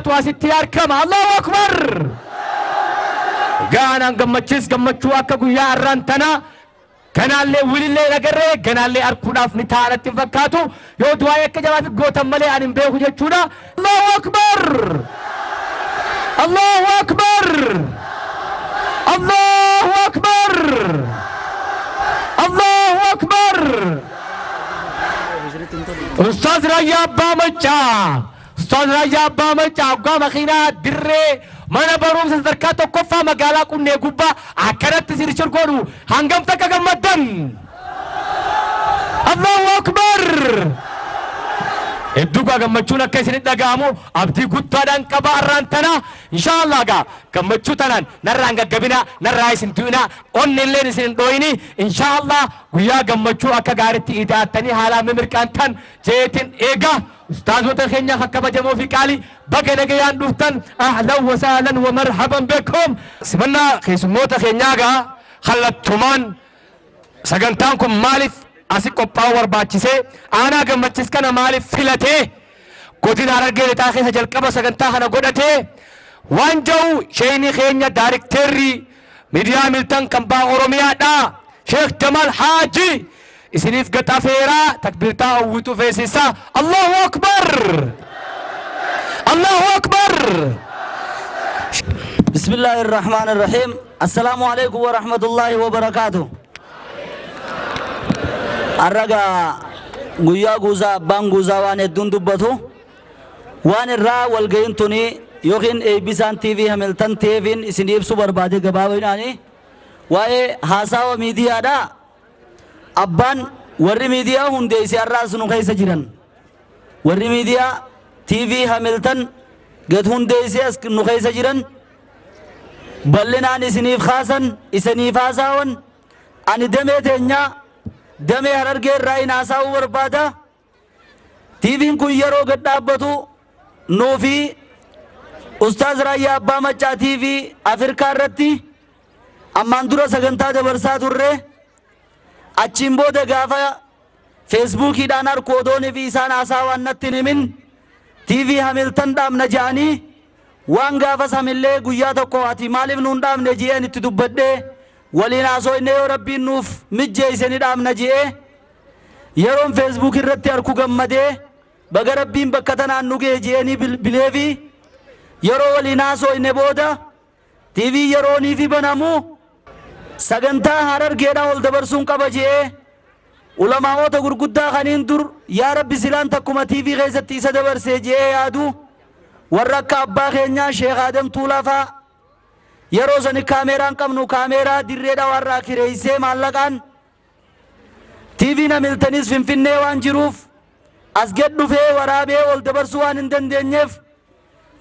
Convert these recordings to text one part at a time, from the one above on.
واسيتيار كما الله أكبر قانا قمتشيس قمتشوا أكا قويا الرانتنا كان اللي ولي اللي نقرر كان اللي أركونا في نتانا تفكاتو يو دوايا كجوات قوتا ملي عن بيوكو جتشونا الله أكبر الله أكبر الله أكبر الله أكبر أستاذ رجاب بامچا أستاذ رجاب بامچا قام خينا دري mana barum sesarkato kofa magala kunne gubba akarat sirchur goru hangam tak gammadan Allahu akbar edduga gammachuna kesini dagamu abdi guttadan qaba arrantana inshallah ga gammachu tanan naranga gabina narrai sintuna onnillen sin doini inshallah guya gammachu akka gariti idatani hala memirkantan jetin ega أستاذ وتخينيا خكبة جمو في كالي بقى نجيان دوفتن أهلا وسهلا ومرحبا بكم سمنا خيسمو تخينيا خلت تومان سجنتانكم مالف أسيكو باور باتشيسي أنا قمتشيس كنا مالف فيلته قدين أرجع لتاخي سجل كبا سجنتاها نقولته وانجو شيني خينيا دايركتوري ميديا ميلتن كمبا أوروميا دا شيخ جمال حاجي إسنيف قطافيرا تكبيرتا أوتو فيسيسا الله أكبر الله أكبر بسم الله الرحمن الرحيم السلام عليكم ورحمة الله وبركاته الرجاء قويا قوزا بان قوزا وان الدون دبتو وان الرا والقينتوني يوغين اي بيسان تي في هملتن تيفين إسنيف سوبر بادي قباويناني واي هاساو ميديا دا أبان ورّي ميديا هندي سيارة سنو خيسة جيران ورّي ميديا تي في هاملتن قد هندي سياس نو خيسة جيران بلنا نسنيف خاصن إسنيف آساون أني دمي تنيا دمي هررغير راي ناساو وربادا تي في نكو يرو قد دابتو نو في أستاذ راي أبا مچا تي في أفريقا رتي أمان دورا سگنتا دبرساتو الرّي achiin booda gaafa feesbuukiidhaan harkoodoon fi isaan haasawaan natti himin tiivii hamiltan dhaabna jedhanii waan gaafa samillee guyyaa tokko ati maaliif nuun dhaabne jedheen itti dubbadhee waliin haasofne yoo rabbiin nuuf mijjeesseni dhaabna jedhee yeroon feesbuuk irratti harku gammadee baga rabbiin bakka tanaan nu ga'e jedhanii bileefi yeroo waliin haasofne booda tiivii yeroonii fi banamuu sagantaa harargeedhaan ol dabarsuun qaba jedhee ulamaa'ota gurguddaa kaniin dur yaa rabbi silaan takkuma tiivii keessatti isa dabarsee jedhee yaadu warra akka abbaa keenyaa sheekh Adam Tuulafaa yeroo sani kaameeraan qabnu kaameeraa dirreedha warraa kireessee maallaqaan tiiviin hamiltanis finfinnee waan jiruuf as gad dhufee waraabee ol dabarsuu waan hin dandeenyeef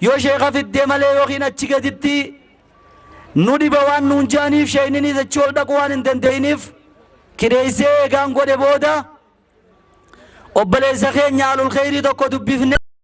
yoo sheekha fiddee malee yookiin achi gaditti nudi bawan nunjaniif sheynini zachol dhaqwaan hin dandeenyeef kireessee eegaan godhe booda obboleessa keenya alul khayrii tokko dubbifne